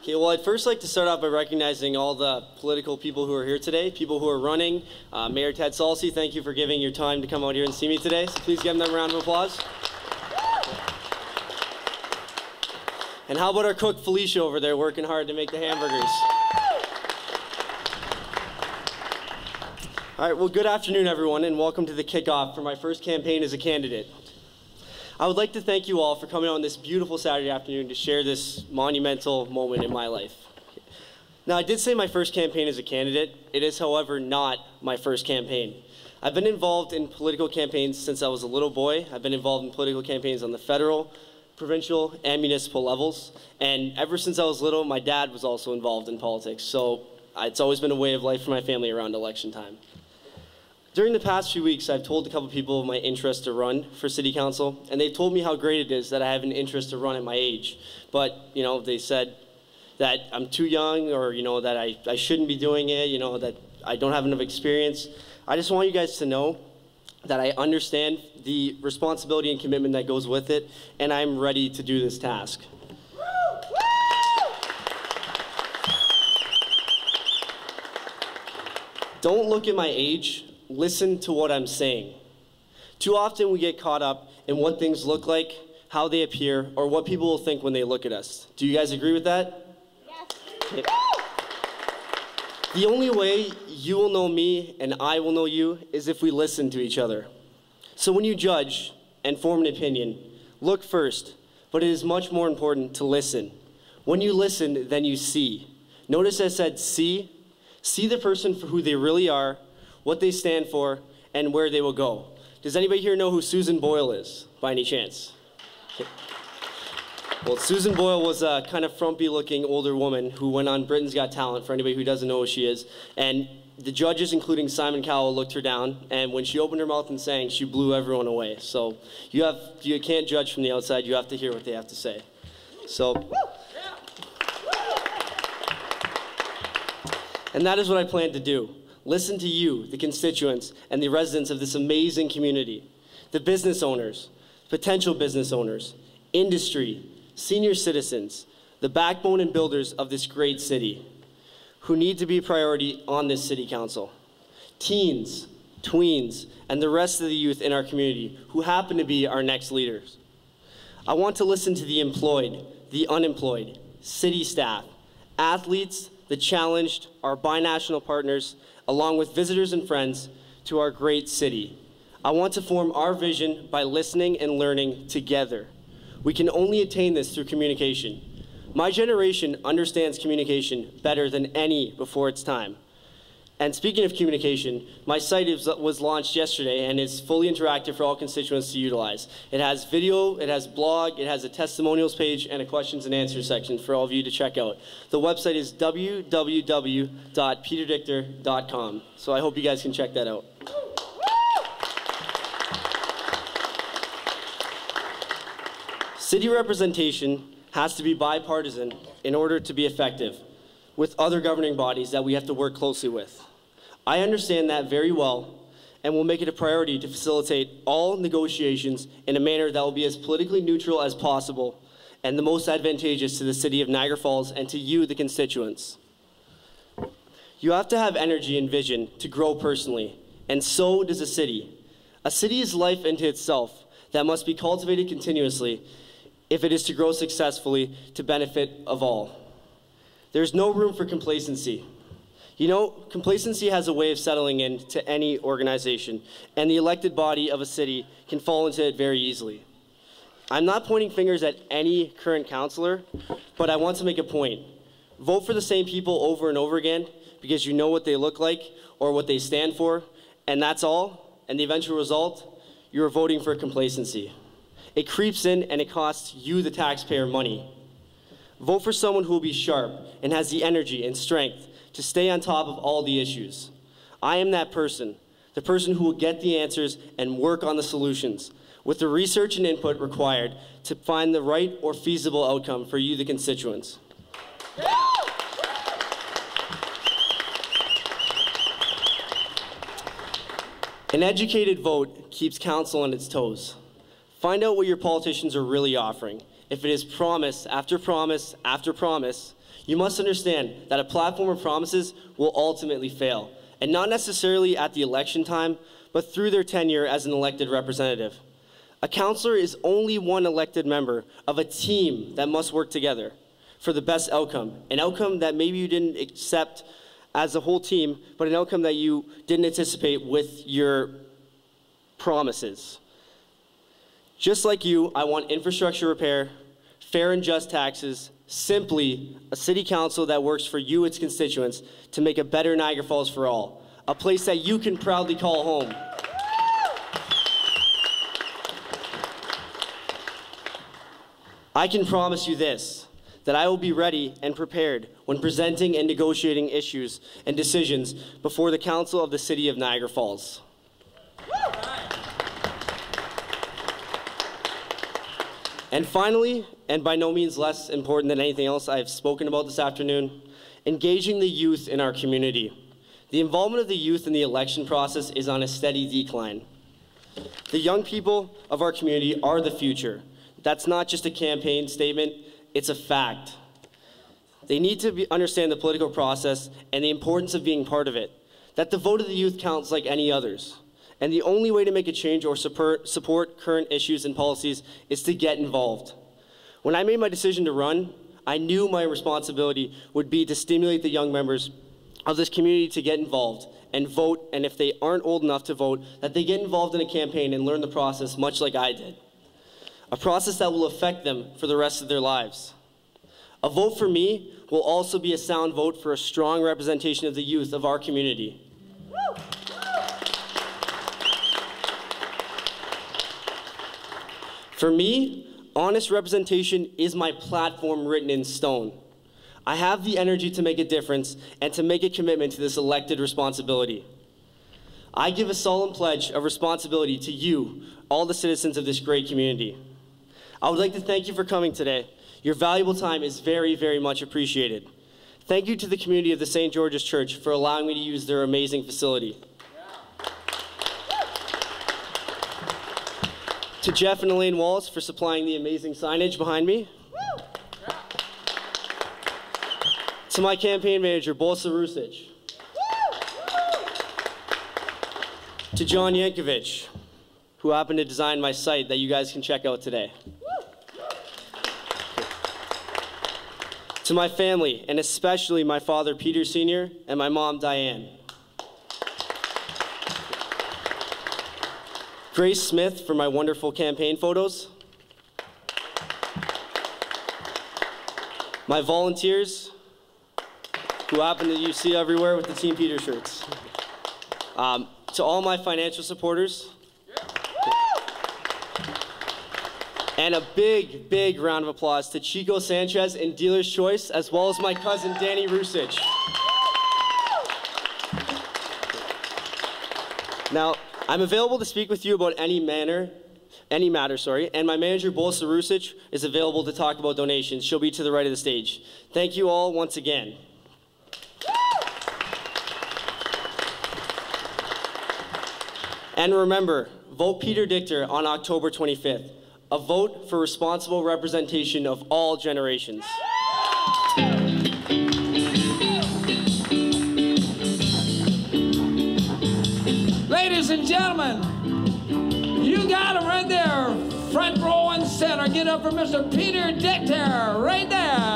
Okay, well, I'd first like to start off by recognizing all the political people who are here today, people who are running. Mayor Ted Salsi, thank you for giving your time to come out here and see me today. So please give them a round of applause. And how about our cook Felicia over there working hard to make the hamburgers? All right, well, good afternoon, everyone, and welcome to the kickoff for my first campaign as a candidate. I would like to thank you all for coming out on this beautiful Saturday afternoon to share this monumental moment in my life. Now, I did say my first campaign as a candidate. It is, however, not my first campaign. I've been involved in political campaigns since I was a little boy. I've been involved in political campaigns on the federal, provincial, and municipal levels. And ever since I was little, my dad was also involved in politics. So it's always been a way of life for my family around election time. During the past few weeks, I've told a couple people of my interest to run for city council, and they've told me how great it is that I have an interest to run at my age. But, you know, they said that I'm too young, or, you know, that I shouldn't be doing it, you know, that I don't have enough experience. I just want you guys to know that I understand the responsibility and commitment that goes with it, and I'm ready to do this task. Don't look at my age. Listen to what I'm saying. Too often we get caught up in what things look like, how they appear, or what people will think when they look at us. Do you guys agree with that? Yes. Okay. The only way you will know me and I will know you is if we listen to each other. So when you judge and form an opinion, look first, but it is much more important to listen. When you listen, then you see. Notice I said see. See the person for who they really are, what they stand for, and where they will go. Does anybody here know who Susan Boyle is, by any chance? Okay. Well, Susan Boyle was a kind of frumpy-looking older woman who went on Britain's Got Talent, for anybody who doesn't know who she is. And the judges, including Simon Cowell, looked her down, and when she opened her mouth and sang, she blew everyone away. So you can't judge from the outside, you have to hear what they have to say. So, and that is what I plan to do. Listen to you, the constituents, and the residents of this amazing community, the business owners, potential business owners, industry, senior citizens, the backbone and builders of this great city, who need to be a priority on this city council. Teens, tweens, and the rest of the youth in our community who happen to be our next leaders. I want to listen to the employed, the unemployed, city staff, athletes, the challenged, our binational partners, along with visitors and friends to our great city. I want to form our vision by listening and learning together. We can only attain this through communication. My generation understands communication better than any before its time. And speaking of communication, my site was launched yesterday and is fully interactive for all constituents to utilize. It has video, it has blog, it has a testimonials page, and a questions and answers section for all of you to check out. The website is www.peterdychtiar.com. So I hope you guys can check that out. City representation has to be bipartisan in order to be effective with other governing bodies that we have to work closely with. I understand that very well and will make it a priority to facilitate all negotiations in a manner that will be as politically neutral as possible and the most advantageous to the city of Niagara Falls and to you, the constituents. You have to have energy and vision to grow personally, and so does a city. A city is life into itself that must be cultivated continuously if it is to grow successfully to benefit of all. There's no room for complacency. You know, complacency has a way of settling into any organization, and the elected body of a city can fall into it very easily. I'm not pointing fingers at any current councillor, but I want to make a point. Vote for the same people over and over again because you know what they look like or what they stand for, and that's all, and the eventual result, you're voting for complacency. It creeps in and it costs you, the taxpayer, money. Vote for someone who will be sharp and has the energy and strength to stay on top of all the issues. I am that person, the person who will get the answers and work on the solutions with the research and input required to find the right or feasible outcome for you, the constituents. An educated vote keeps council on its toes. Find out what your politicians are really offering if it is promise after promise after promise, you must understand that a platform of promises will ultimately fail, and not necessarily at the election time, but through their tenure as an elected representative. A councillor is only one elected member of a team that must work together for the best outcome, an outcome that maybe you didn't accept as a whole team, but an outcome that you didn't anticipate with your promises. Just like you, I want infrastructure repair, fair and just taxes, simply a city council that works for you, its constituents, to make a better Niagara Falls for all, a place that you can proudly call home. I can promise you this, that I will be ready and prepared when presenting and negotiating issues and decisions before the Council of the City of Niagara Falls. And finally, and by no means less important than anything else I have spoken about this afternoon, engaging the youth in our community. The involvement of the youth in the election process is on a steady decline. The young people of our community are the future. That's not just a campaign statement, it's a fact. They need to understand the political process and the importance of being part of it, that the vote of the youth counts like any others. And the only way to make a change or support current issues and policies is to get involved. When I made my decision to run, I knew my responsibility would be to stimulate the young members of this community to get involved and vote, and if they aren't old enough to vote, that they get involved in a campaign and learn the process much like I did. A process that will affect them for the rest of their lives. A vote for me will also be a sound vote for a strong representation of the youth of our community. For me, honest representation is my platform written in stone. I have the energy to make a difference and to make a commitment to this elected responsibility. I give a solemn pledge of responsibility to you, all the citizens of this great community. I would like to thank you for coming today. Your valuable time is very, very much appreciated. Thank you to the community of the St. George's Church for allowing me to use their amazing facility. To Jeff and Elaine Wallace for supplying the amazing signage behind me. To my campaign manager, Bosa Rusic. To John Yankovic, who happened to design my site that you guys can check out today. To my family, and especially my father, Peter Sr., and my mom, Diane. Grace Smith for my wonderful campaign photos. My volunteers, who happen to you see everywhere with the Team Peter shirts. To all my financial supporters. And a big, big round of applause to Chico Sanchez and Dealer's Choice, as well as my cousin, Danny Rusic. Now, I'm available to speak with you about any matter, and my manager, Bosa Rusic, is available to talk about donations. She'll be to the right of the stage. Thank you all once again. And remember, vote Peter Dychtiar on October 25th. A vote for responsible representation of all generations. Ladies and gentlemen, you got him right there, front row and center. Get up for Mr. Peter Dychtiar, right there.